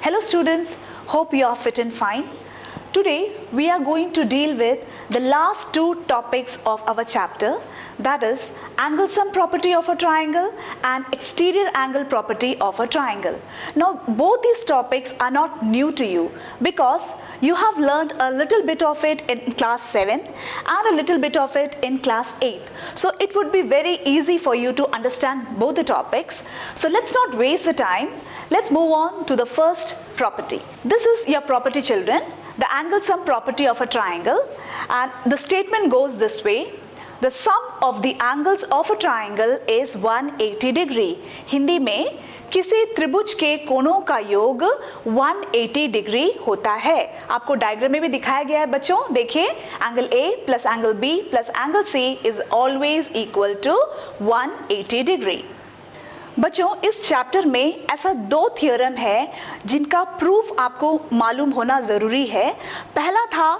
Hello students, hope you are fit and fine. Today we are going to deal with the last two topics of our chapter, that is angle sum property of a triangle and exterior angle property of a triangle. Now both these topics are not new to you because you have learned a little bit of it in class 7 and a little bit of it in class 8. So it would be very easy for you to understand both the topics. So let's not waste the time. Let's move on to the first property. This is your property, children, the angle sum property of a triangle, and the statement goes this way: the sum of the angles of a triangle is 180 degree. Hindi में किसी त्रिभुज के कोणों का योग 180 degree होता है. आपको डायग्राम में भी दिखाया गया है बच्चों, देखिए angle A plus angle B plus angle C is always equal to 180 degree. बच्चों इस चैप्टर में ऐसा दो थ्योरम है जिनका प्रूफ आपको मालूम होना जरूरी है. पहला था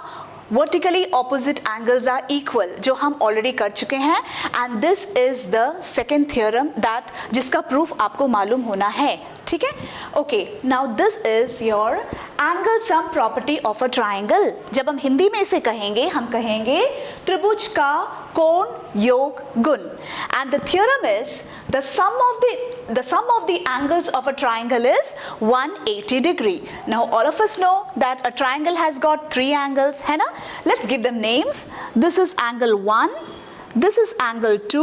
vertically opposite angles are equal, जो हम ऑलरेडी कर चुके हैं, and this is the second theorem that जिसका प्रूफ आपको मालूम होना है. ठीक है, okay. Now this is your angle sum property of a triangle. जब हम हिंदी में इसे कहेंगे, हम कहेंगे त्रिभुज का कोण योग गुण. And the theorem is the sum of the angles of a triangle is 180 degree. Now all of us know that a triangle has got three angles, है ना? Let's give them names. This is angle 1, this is angle 2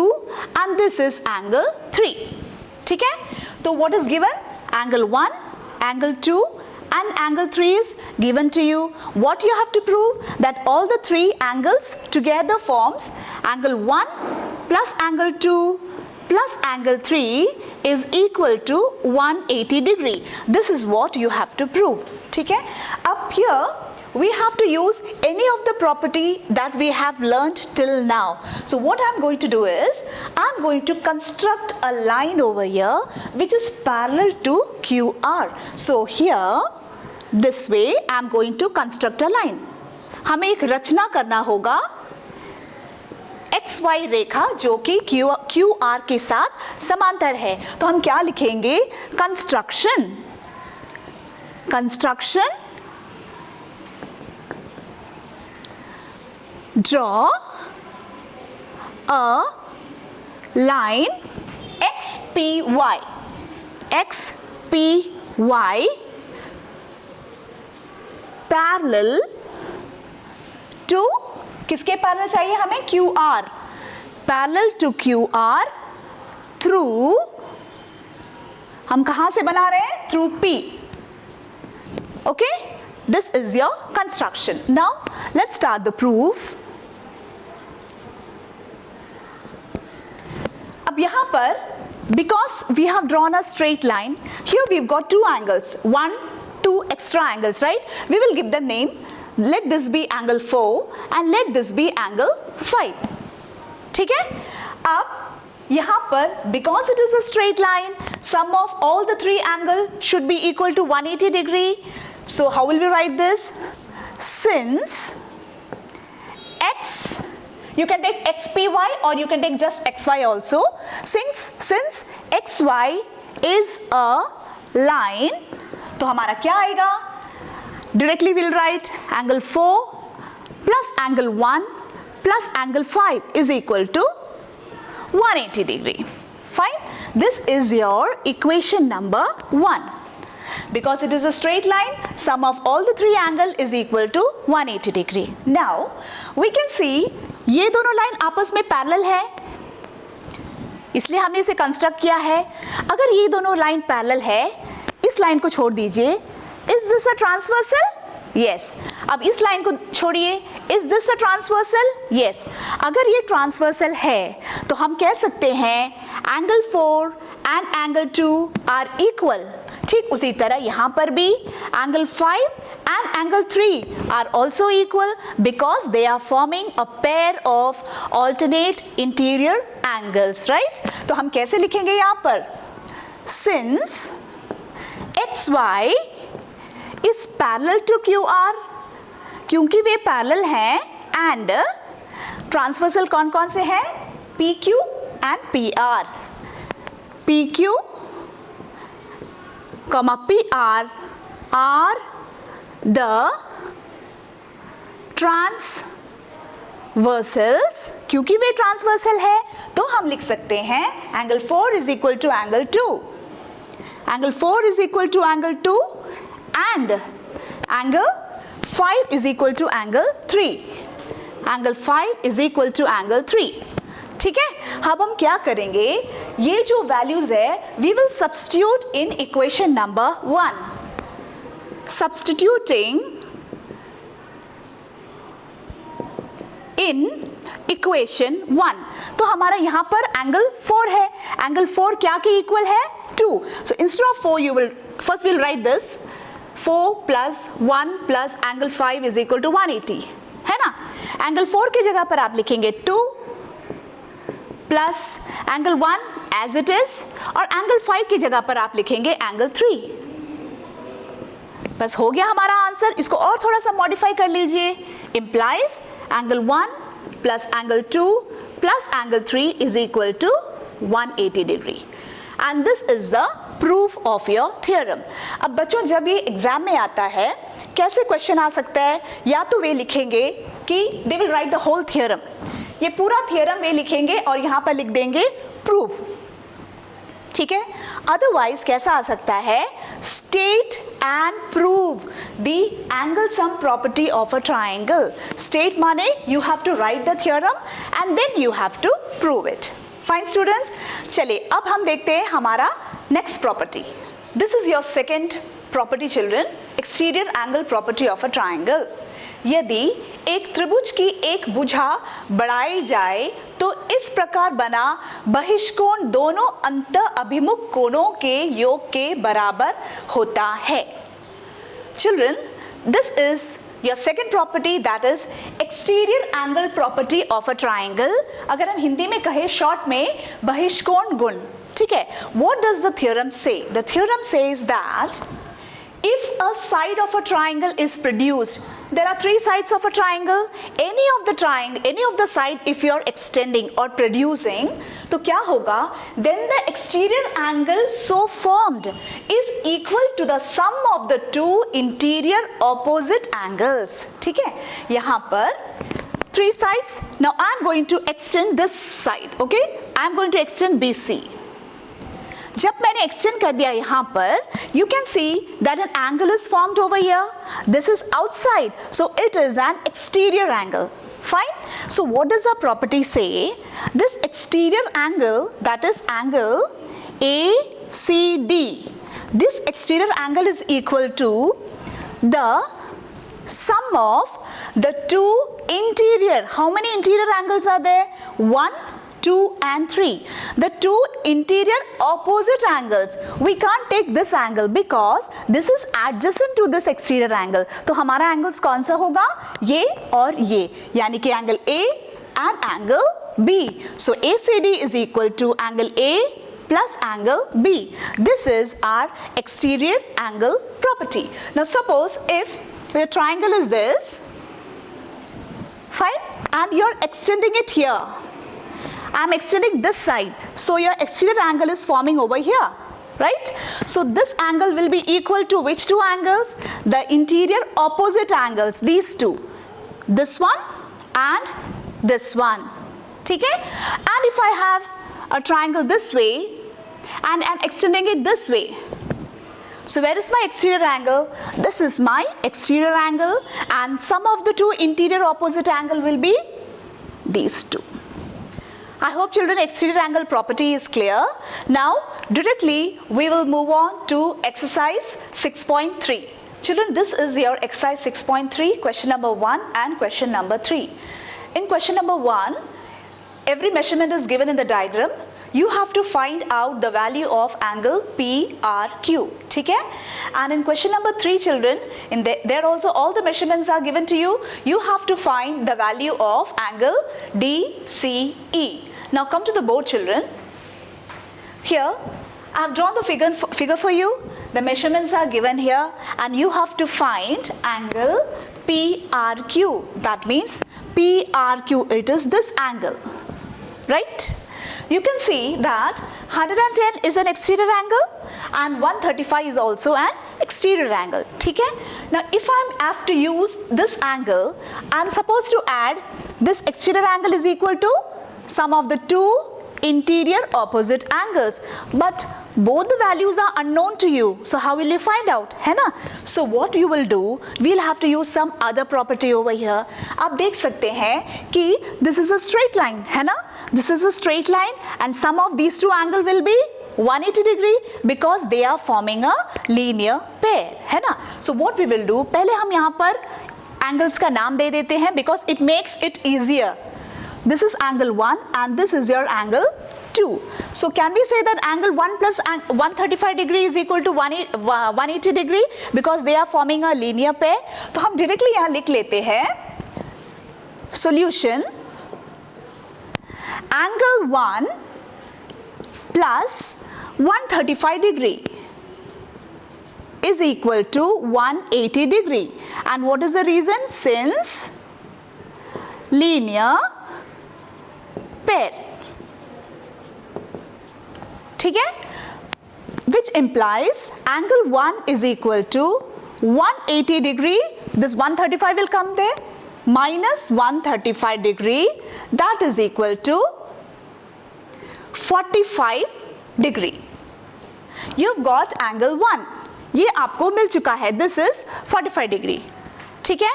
and this is angle 3. ठीक है? तो what is given? Angle 1, angle 2 and angle 3 is given to you. What you have to prove? That all the three angles together forms angle 1 plus angle 2 plus angle 3 is equal to 180 degree. This is what you have to prove. ठीक है? Up here we have to use any of the property that we have learned till now. So what I'm going to do is I'm going to construct a line over here which is parallel to QR. So here this way I'm going to construct a line. हमें एक रचना करना होगा XY रेखा जो कि QR के साथ समांतर है. तो हम क्या लिखेंगे? Construction draw a line XPY parallel to, किसके पैरेलल चाहिए हमें? QR. Parallel to QR through, हम कहां से बना रहे हैं? Through P. Okay, this is your construction. Now let's start the proof. अब यहां पर because we have drawn a straight line, here we've got two angles, two extra angles, right? We will give them name. Let this be angle 4 and let this be angle 5. ठीक है? अब यहाँ पर because it is a straight line, sum of all the three angles should be equal to 180 degree. So how will we write this? Since x, you can take xpy or you can take just xy also. Since xy is a line, तो हमारा क्या आएगा? Directly we'll write angle 4 plus angle 1 plus angle 5 is equal to 180 degree. Fine. This is your equation number 1. Because it is a straight line, sum of all the three angles is equal to 180 degree. Now we can see ये दोनों line आपस में parallel है, इसलिए हमने इसे construct किया है. अगर ये दोनों लाइन पैरेलल है, इस लाइन को छोड़ दीजिए. Is this a transversal? Yes. अब इस लाइन को छोड़िए. Is this a transversal? Yes. अगर ये transversal है तो हम कह सकते हैं angle 4 and angle 2 are equal. ठीक उसी तरह यहाँ पर भी angle 5 and angle 3 are also equal because they are forming a pair of alternate interior angles, right? तो हम कैसे लिखेंगे यहाँ पर? Since XY is parallel to QR, क्योंकि वे पैरेलल हैं, एंड ट्रांसवर्सल कौन कौन से हैं? PQ and PR. PQ, PR are the transversals, क्योंकि वे ट्रांसवर्सल है तो हम लिख सकते हैं angle 4 is equal to angle 2, angle 4 is equal to angle 2 and angle 5 is equal to angle 3, angle 5 is equal to angle 3. ठीक है, अब हम क्या करेंगे, ये जो वैल्यूज है we will substitute in equation number 1. Substituting in equation 1, तो हमारा यहां पर एंगल 4 है, एंगल 4 क्या के इक्वल है 2. So instead of 4 you will first will write this 4 plus 1 plus angle 5 is equal to 180 है ना. एंगल 4 की जगह पर आप लिखेंगे 2 plus angle 1 as it is और एंगल 5 की जगह पर आप लिखेंगे एंगल 3. बस हो गया हमारा आंसर. इसको और थोड़ा सा मॉडिफाई कर लीजिए. Implies angle 1 plus angle 2 plus angle 3 is equal to 180 degree and this is the proof of your theorem. अब बच्चों जब ये एग्जाम में आता है कैसे क्वेश्चन आ सकता है, या तो वे लिखेंगे कि they will write the whole theorem, ये पूरा थ्योरम वे लिखेंगे और यहां पर लिख देंगे प्रूफ. ठीक है, अदरवाइज कैसा आ सकता है, state and prove the angle sum property of a triangle. State माने you have to write the theorem and then you have to prove it. Fine students, चलिए अब हम देखते हैं हमारा next property. This is your second property children, exterior angle property of a triangle. यदि एक त्रिभुज की एक भुजा बढ़ाई जाए तो इस प्रकार बना बहिष्कोण दोनों अंत अभिमुख कोणों के योग के बराबर होता है. Children, this is your second property, that is exterior angle property of a triangle. अगर हम हिंदी में कहें शॉर्ट में बहिष्कोण गुण. ठीक है, what does the theorem say? The theorem says that if a side of a triangle is produced, there are three sides of a triangle, any of the side if you are extending or producing, तो क्या होगा, then the exterior angle so formed is equal to the sum of the two interior opposite angles. ठीक है, यहाँ पर three sides. Now I am going to extend this side. Okay, I am going to extend BC. जब मैंने extend कर दिया यहाँ पर, you can see that an angle is formed over here. This is outside, so it is an exterior angle. Fine. So what does our property say? This exterior angle, that is angle ACD. This exterior angle is equal to the sum of the two interior. How many interior angles are there? 1, 2 and 3. The two interior opposite angles. We can't take this angle because this is adjacent to this exterior angle. तो हमारा angles कौन सा होगा, ये और ये, यानी कि angle A and angle B. So ACD is equal to angle A plus angle B. This is our exterior angle property. Now suppose if your triangle is this, fine, and you're extending it here. I'm extending this side, so your exterior angle is forming over here, right? So this angle will be equal to which two angles? The interior opposite angles, these two, this one and this one. ठीक है? And if I have a triangle this way and I'm extending it this way, so where is my exterior angle? This is my exterior angle, and sum of the two interior opposite angle will be these two. I hope children exterior angle property is clear. Now directly we will move on to exercise 6.3. Children, this is your exercise 6.3, question number 1 and question number 3. In question number 1, every measurement is given in the diagram. You have to find out the value of angle PRQ. ठीक है? And in question number 3, children, there also all the measurements are given to you. You have to find the value of angle DCE. Now come to the board, children. Here I have drawn the figure for you. The measurements are given here and you have to find angle PRQ. That means PRQ, it is this angle, right? You can see that 110 is an exterior angle and 135 is also an exterior angle. ठीक है? Now if I have to use this angle, I am supposed to add this exterior angle is equal to sum of the two interior opposite angles, but both the values are unknown to you, so how will you find out, है ना? So what you will do, we'll have to use some other property over here. आप देख सकते हैं कि this is a straight line, है ना? This is a straight line and sum of these two angle will be 180 degree because they are forming a linear pair, है ना? So what we will do, पहले हम यहाँ पर angles का नाम दे देते हैं because it makes it easier. This is angle 1 and this is your angle 2. So can we say that angle 1 plus 135 degree is equal to 180 degree because they are forming a linear pair? तो हम directly यहाँ लिख लेते हैं solution angle 1 plus 135 degree is equal to 180 degree. And what is the reason? Since linear pair, ठीक है? Which implies angle 1 is equal to 180 degree, this 135 will come there, minus 135 degree, that is equal to 45 degree. You've got angle 1, ये आपको मिल चुका है, this is 45 degree, ठीक है?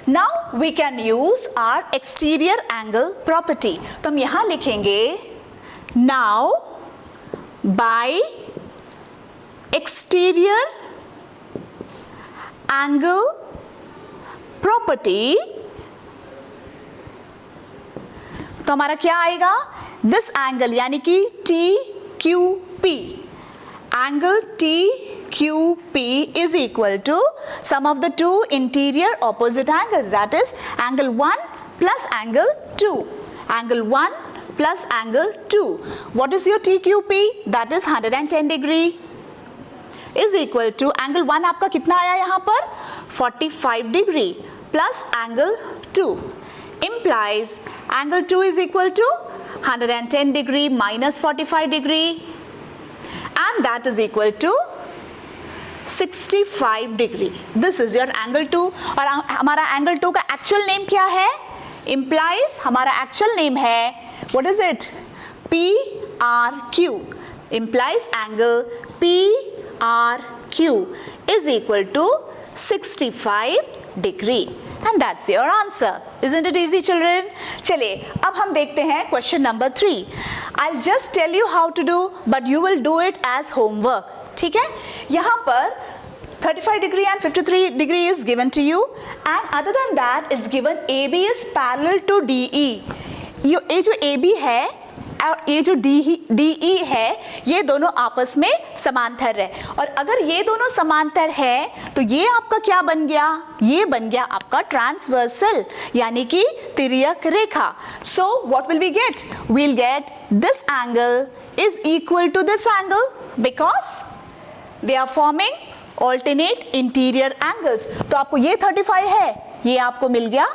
Now we can use our exterior angle property. तो हम यहाँ लिखेंगे now by exterior angle property, तो हमारा क्या आएगा? This angle यानी कि TQP, angle TQP is equal to sum of the two interior opposite angles, that is angle 1 plus angle 2. Angle 1 plus angle 2. What is your TQP? That is 110 degree is equal to angle 1 आपका कितना आया यहाँ पर? 45 degree plus angle 2 implies angle 2 is equal to 110 degree minus 45 degree and that is equal to 65 degree. This is your angle 2 और हमारा angle 2 का actual name क्या है? Implies हमारा actual name है, what is it? PRQ. Implies angle PRQ is equal to 65 degree. And that's your answer. Isn't it easy, children? चलिए अब हम देखते हैं question number 3. I'll just tell you how to do, but you will do it as homework. ठीक है? यहाँ पर 35 degree and 53 degree is given to you, and other than that it's given AB is parallel to DE. ये जो AB है और ये जो DE है, ये दोनों आपस में समांतर है, और अगर ये दोनों समांतर है तो ये आपका क्या बन गया? ये बन गया आपका ट्रांसवर्सल यानी कि तिर्यक रेखा. So what will we get? We'll get this angle is equal to this angle because they are forming alternate interior angles. तो आपको ये 35 है, ये आपको मिल गया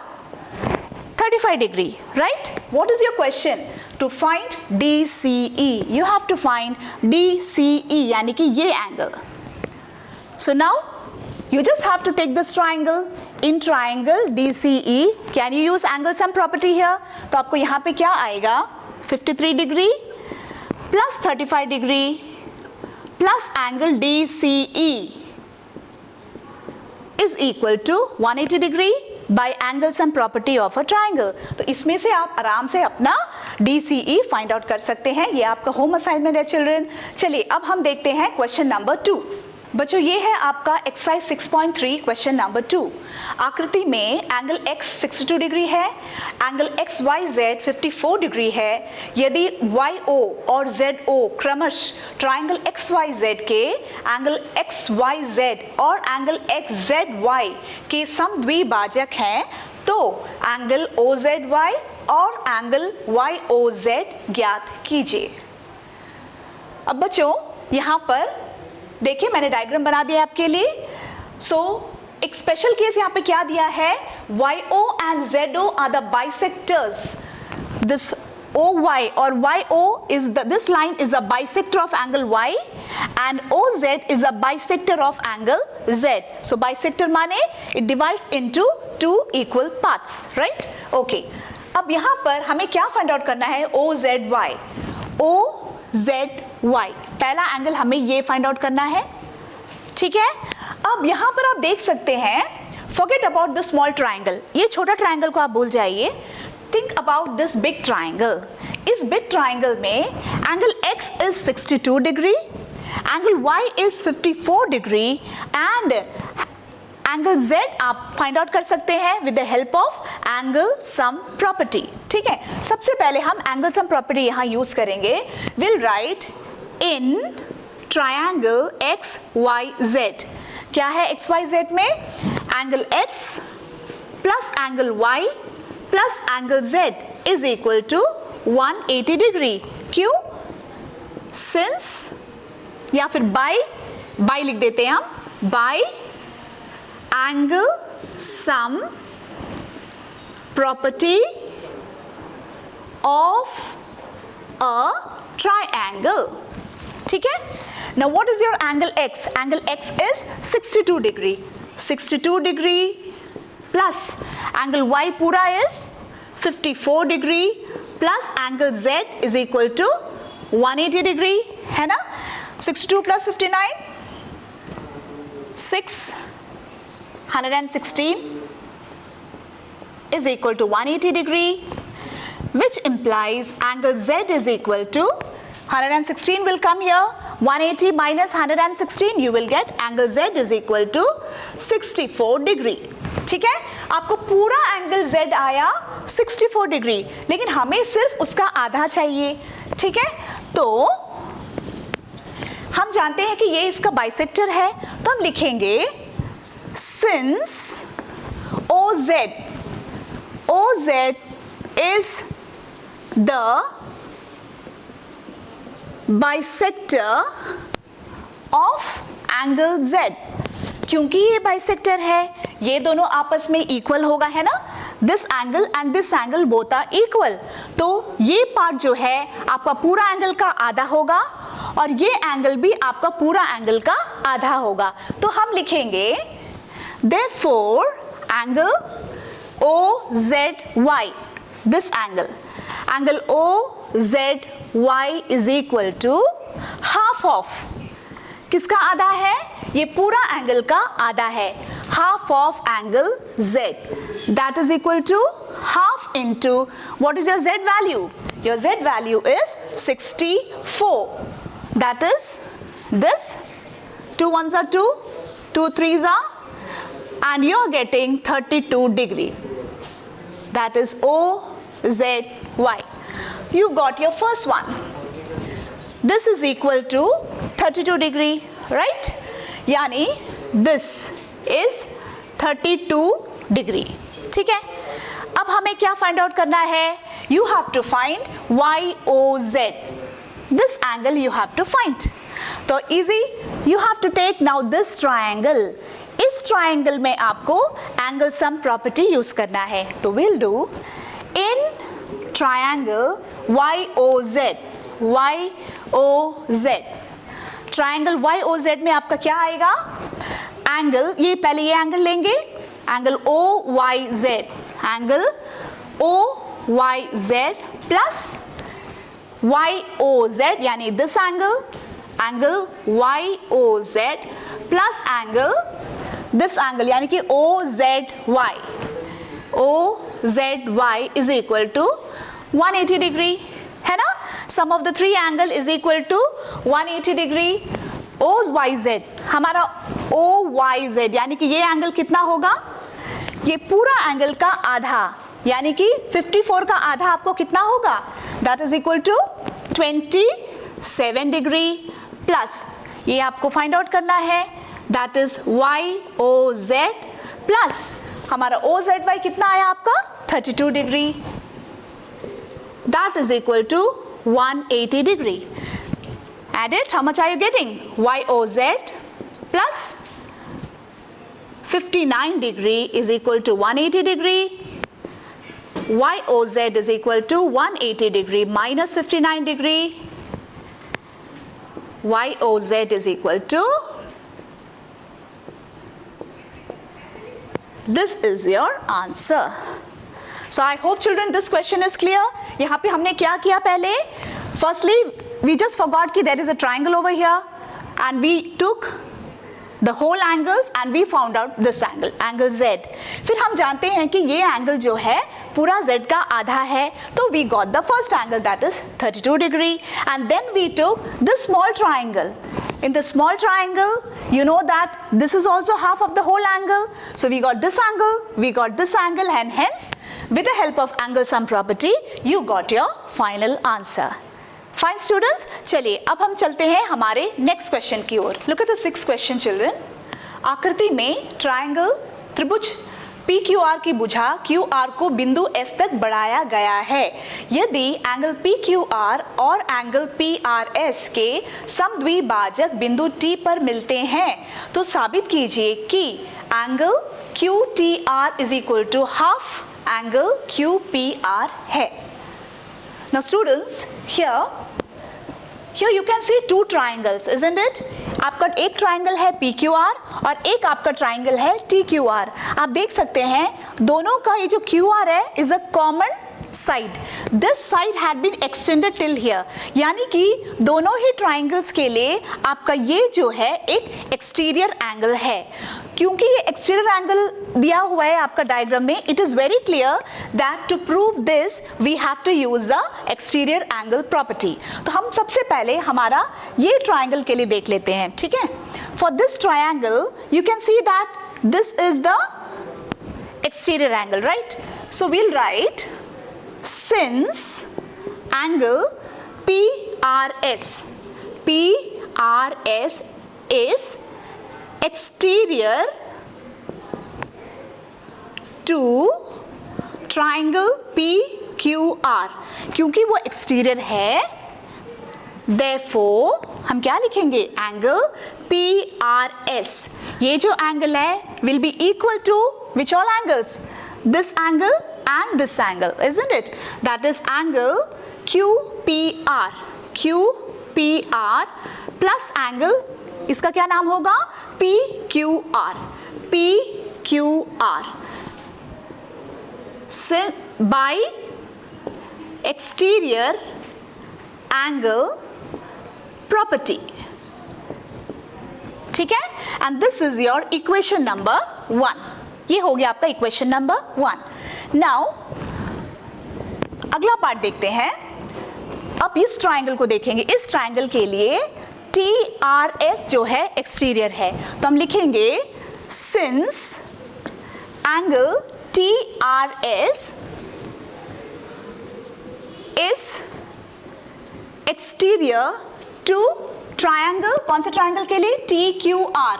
35 degree, right? What is your question? To find DCE, you have to find DCE यानी कि ये angle. So now you just have to take this triangle. In triangle DCE, can you use angle sum property here? तो आपको यहाँ पे क्या आएगा? 53 degree plus 35 degree plus angle DCE is equal to 180 degree by angle sum property of a triangle. तो इसमें से आप आराम से अपना DCE फाइंड आउट कर सकते हैं. ये आपका होम असाइनमेंट है चिल्ड्रन. चलिए अब हम देखते हैं क्वेश्चन नंबर 2. बच्चों ये है आपका एक्सरसाइज 6.3 क्वेश्चन नंबर 2. आकृति में एंगल x 62 डिग्री है, एंगल XYZ 54 डिग्री है. यदि YO और ZO क्रमशः ट्राइंगल XYZ के एंगल XYZ और एंगल XZY के समद्विभाजक हैं तो एंगल OZY और एंगल YOZ ज्ञात कीजिए. अब बच्चों यहाँ पर देखिए मैंने डायग्राम बना दिया आपके लिए. एक स्पेशल केस यहाँ पे क्या दिया है? YO and ZO are the bisectors. This OY or YO is this line is a bisector of angle Y and OZ is a bisector of angle Z. So bisector माने it divides into two equal parts, right? Okay. अब यहाँ पर हमें क्या find out करना है? OZY. OZY पहला angle हमें ये फाइंड आउट करना है, ठीक है? अब यहाँ पर आप देख सकते हैं, forget about the small triangle. ये छोटा ट्राइंगल को आप भूल जाइए. Think about this big triangle. इस big triangle में angle X is 62 degree, angle Y is 54 degree and angle Z आप find out कर सकते हैं with the help of angle sum property. ठीक है? सबसे पहले हम angle sum property यहाँ use करेंगे. We'll write in triangle X Y Z. क्या है X Y Z में? Angle X plus angle Y plus angle Z is equal to 180 degree. क्यों? Since या फिर by लिख देते हैं हम, by angle sum property of a triangle. ठीक है? Now what is your angle X? Angle X is 62 degree. 62 degree plus angle Y पूरा is 54 degree plus angle Z is equal to 180 degree, है ना? 62 plus 59 616 is equal to 180 degree, which implies angle Z is equal to 116 will come here, 180 minus 116 you will get angle Z is equal to 64 degree. ठीक है? आपको पूरा angle Z आया 64 degree, लेकिन हमें सिर्फ उसका आधा चाहिए. ठीक है? तो हम जानते हैं कि ये इसका बाइसेक्टर है, तो हम लिखेंगे since OZ is the bisector of angle Z. क्योंकि ये बाइसेक्टर है, ये दोनों आपस में इक्वल होगा, है ना? This angle and this angle both are equal. तो ये पार्ट जो है आपका पूरा एंगल का आधा होगा और ये एंगल भी आपका पूरा एंगल का आधा होगा. तो हम लिखेंगे therefore angle OZY, this angle OZY is equal to half of, किसका आधा है? ये पूरा एंगल का आधा है, half of angle Z. That is equal to half into, what is your Z value? Your Z value is 64. That is this, 2 ones are 2, 2 threes are, and you are getting 32 degree. That is OZY. You got your first one. This is equal to 32 degree, right? यानी this is 32 degree. ठीक है? अब हमें क्या find out करना है? You have to find YOZ. This angle you have to find. तो easy. You have to take now this triangle. इस triangle में आपको angle sum property use करना है. तो we'll do in triangle YOZ. Triangle YOZ में आपका क्या आएगा? एंगल, ये पहले ये एंगल लेंगे, angle OYZ, angle OYZ plus YOZ यानी this angle YOZ plus angle this angle यानी कि OZY is equal to 180 degree, है ना? Sum of the three angle is equal to 180 degree. OYZ, हमारा OYZ यानी कि ये एंगल कितना होगा? ये पूरा एंगल का आधा, यानी कि 54 का आधा आपको कितना होगा? That is equal to 27 degree plus ये आपको फाइंड आउट करना है, that is YOZ plus हमारा OZY कितना आया आपका? 32 degree. That is equal to 180 degree. Add it. How much are you getting? YOZ plus 59 degree is equal to 180 degree. YOZ is equal to 180 degree minus 59 degree. YOZ is equal to, this is your answer. So I hope children this question is clear. यहाँ पे हमने क्या किया पहले? Firstly, we just forgot कि there is a triangle over here and we took the whole angles and we found out this angle, angle Z. फिर हम जानते हैं कि ये angle जो है पूरा Z का आधा है, तो we got the first angle, that is 32 degree, and then we took this small triangle. In the small triangle, you know that this is also half of the whole angle, so we got this angle, we got this angle, and hence with the help of angle sum property you got your final answer. Fine students, चलिए अब हम चलते हैं हमारे next question की ओर. Look at the sixth question children. आकृति में triangle त्रिभुज PQR की भुजा QR को बिंदु S तक बढ़ाया गया है. यदि एंगल PQR और एंगल PRS के समद्विभाजक बिंदु T पर मिलते हैं तो साबित कीजिए कि angle QTR is equal to half angle QPR है. Now students, here you can see two triangles, isn't it? आपका एक ट्राइंगल है PQR और एक आपका ट्राइंगल है TQR. आप देख सकते हैं दोनों का ये जो QR है is a common side. This side had been extended till here. यानी कि दोनों ही ट्राइंगल्स के लिए आपका ये जो है एक एक्सटीरियर एंगल है. क्योंकि ये एक्सटीरियर एंगल दिया हुआ है आपका डायग्राम में, it is very clear that to prove this we have to use the exterior angle property. तो हम सबसे पहले हमारा ये ट्राइंगल के लिए देख लेते हैं, ठीक है. For this triangle you can see that this is the exterior angle, right. So we'll write since angle PRS is exterior to triangle PQR, क्योंकि वो एक्सटीरियर है therefore हम क्या लिखेंगे एंगल PRS. ये जो एंगल है will be equal to which all angles? This angle and this angle, isn't it? That is angle QPR plus angle, इसका क्या नाम होगा? PQR. By exterior angle property, ठीक है. And this is your equation number 1. ये हो गया आपका इक्वेशन नंबर 1. नाउ अगला पार्ट देखते हैं. अब इस ट्राइंगल को देखेंगे. इस ट्राइंगल के लिए TRS जो है एक्सटीरियर है, तो हम लिखेंगे since angle TRS is exterior to triangle. कौन से ट्राइंगल के लिए? TQR.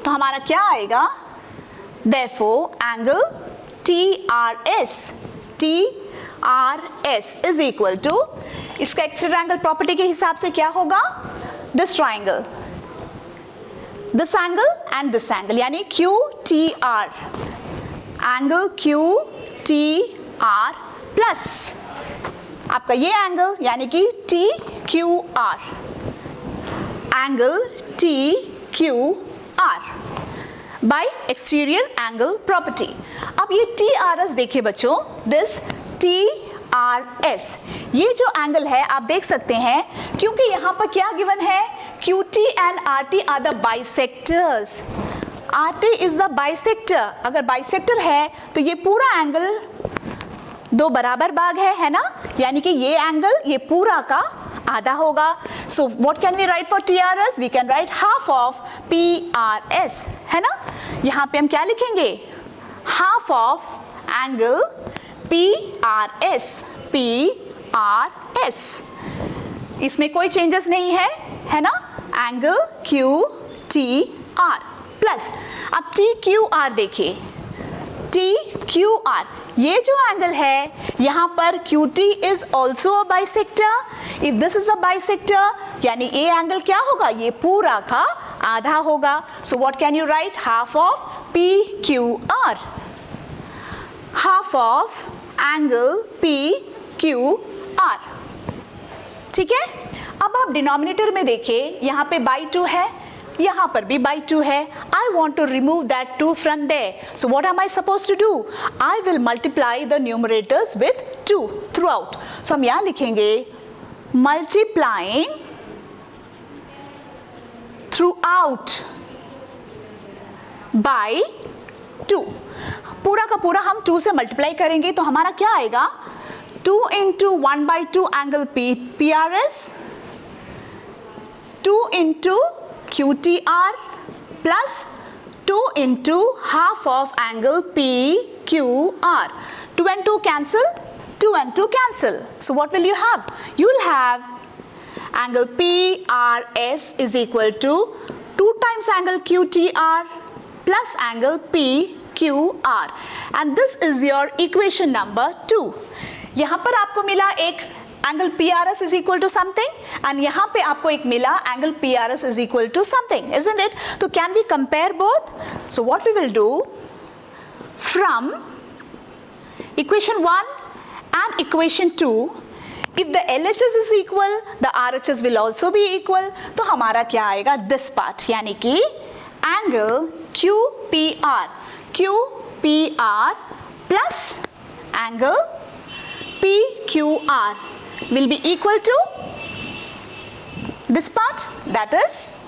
तो हमारा क्या आएगा? Therefore, angle TRS is equal to, इसका एक्सटीरियर एंगल प्रॉपर्टी के हिसाब से क्या होगा? This triangle, this angle and this angle, यानी QTR, angle QTR प्लस आपका ये एंगल यानी कि TQR, angle TQR by exterior angle property. अब ये TRS देखिए बच्चों, this TRS, ये जो एंगल है आप देख सकते हैं, क्योंकि यहाँ पर क्या गिवन है? QT and RT are the bisectors. RT is the bisector. अगर बाइसेक्टर है तो ये पूरा एंगल दो बराबर भाग है ना, यानी कि ये एंगल ये पूरा का आधा होगा. So what can we write for TRS? We can write half of PRS, है ना. यहाँ पे हम क्या लिखेंगे? Half of angle PRS. इसमें कोई चेंजेस नहीं है ना. एंगल QTR प्लस अब TQR देखिए. TQR ये जो एंगल है यहाँ पर QT is also a bisector. If this is a bisector यानी ये एंगल क्या होगा? ये पूरा का आधा होगा. So what can you write? Half of PQR. half of angle PQR. ठीक है, अब आप डिनोमिनेटर में देखिए, यहाँ पे बाई 2 है, यहाँ पर भी बाई 2 है. I want to remove that 2 from there. So what am I supposed to do? I will multiply the numerators with 2 throughout. So हम यहाँ लिखेंगे multiplying throughout by 2. पूरा का पूरा हम 2 से मल्टीप्लाई करेंगे तो हमारा क्या आएगा? 2 into 1 by 2 angle PRS, 2 into QTR plus 2 into half of angle PQR. 2 and 2 cancel, 2 and 2 cancel. So what will you have? You will have angle PRS is equal to 2 times angle QTR plus angle PQR, and this is your equation number 2. यहाँ पर आपको मिला एक angle PRS is equal to something and यहाँ पे आपको एक मिला angle PRS is equal to something, isn't it? तो can we compare both? So what we will do, from equation 1 and equation 2, if the LHS is equal, the RHS will also be equal. तो हमारा क्या आएगा? This part, यानी कि angle QPR plus angle PQR will be equal to this part, that is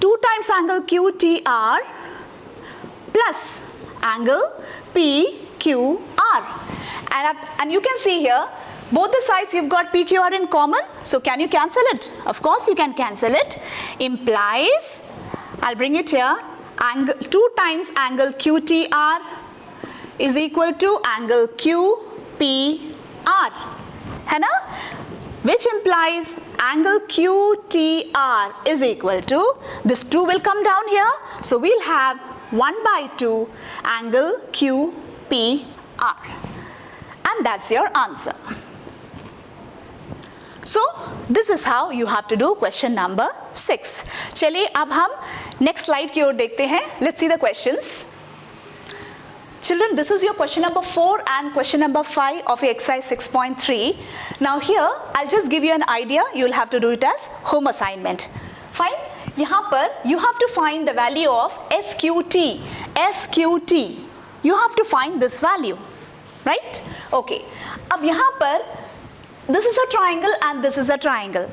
2 times angle QTR plus angle PQR. And you can see here, both the sides you've got PQR in common. So can you cancel it? Of course you can cancel it. Implies, I'll bring it here, angle 2 times angle QTR is equal to angle QPR, है ना? Which implies angle QTR is equal to, this 2 will come down here, so we'll have 1 by 2 angle QPR, and that's your answer. So this is how you have to do question number 6. चलिए अब हम next slide की ओर देखते हैं. Let's see the questions. Children, this is your question number 4 and question number 5 of your exercise 6.3. Now here, I'll just give you an idea. You'll have to do it as home assignment. Fine? यहाँ पर you have to find the value of SQT. SQT. You have to find this value. Right? Okay. अब यहाँ पर this is a triangle and this is a triangle.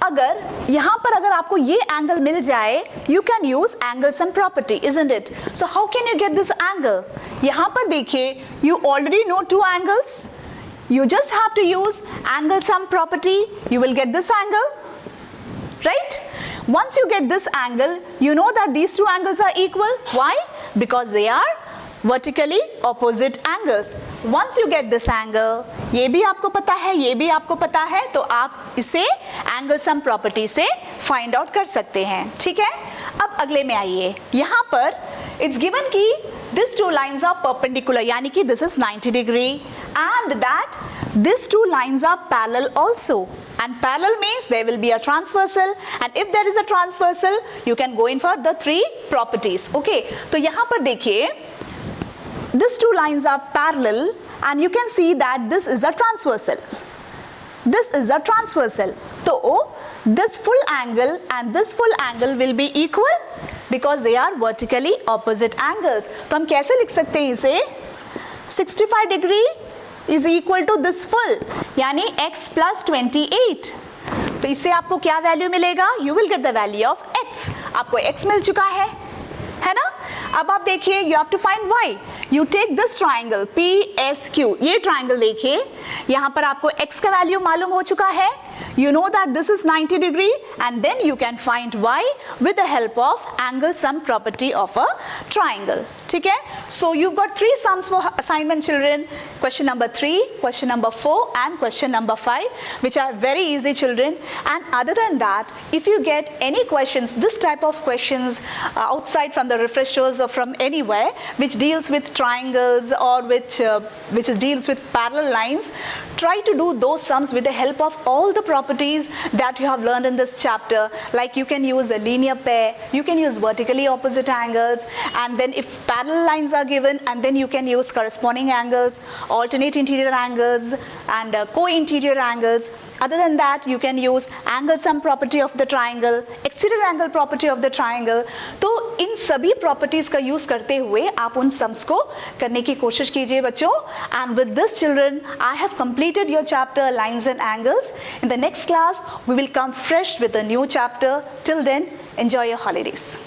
अगर यहाँ पर अगर आपको ये एंगल मिल जाए, you can use angle sum property, isn't it? So how can you get this angle? यहाँ पर देखिए, you already know 2 angles. You just have to use angle sum property. You will get this angle, right? Once you get this angle, you know that these 2 angles are equal. Why? Because they are vertically opposite angles. Once you get this angle, ये भी आपको पता है, ये भी आपको पता है, तो आप इसे angle sum property से find out कर सकते हैं. ठीक है? अब अगले में आइए. यहाँ पर it's given कि these 2 lines are perpendicular, यानी कि this is 90 degree, and that these 2 lines are parallel also. And parallel means there will be a transversal, and if there is a transversal, you can go in for the 3 properties. Okay? तो यहाँ पर देखिए, these 2 lines are parallel, and you can see that this is a transversal. This is a transversal. So this full angle and this full angle will be equal because they are vertically opposite angles. तो हम कैसे लिख सकते हैं इसे? 65 degree is equal to this full, यानी x plus 28. तो इससे आपको क्या वैल्यू मिलेगा? You will get the value of x. आपको x मिल चुका है ना? अब आप देखिए, you have to find y. You take this triangle PSQ. ये triangle देखिए, यहाँ पर आपको x का वैल्यू मालूम हो चुका है. You know that this is 90 degree, and then you can find y with the help of angle sum property of a triangle. ठीक है? So you've got 3 sums for assignment, children. Question number 3, question number 4, and question number 5, which are very easy, children. And other than that, if you get any questions, this type of questions outside from the refresh lectures or from anywhere which deals with triangles or which deals with parallel lines, try to do those sums with the help of all the properties that you have learned in this chapter. Like you can use a linear pair, you can use vertically opposite angles, and then if parallel lines are given, and then you can use corresponding angles, alternate interior angles, and co-interior angles. Other than that, you can use angle sum property of the triangle, exterior angle property of the triangle. तो इन सभी properties का use करते हुए आप उन sums को करने की कोशिश कीजिए बच्चों. And with this children, I have completed your chapter lines and angles. In the next class, we will come fresh with a new chapter. Till then, enjoy your holidays.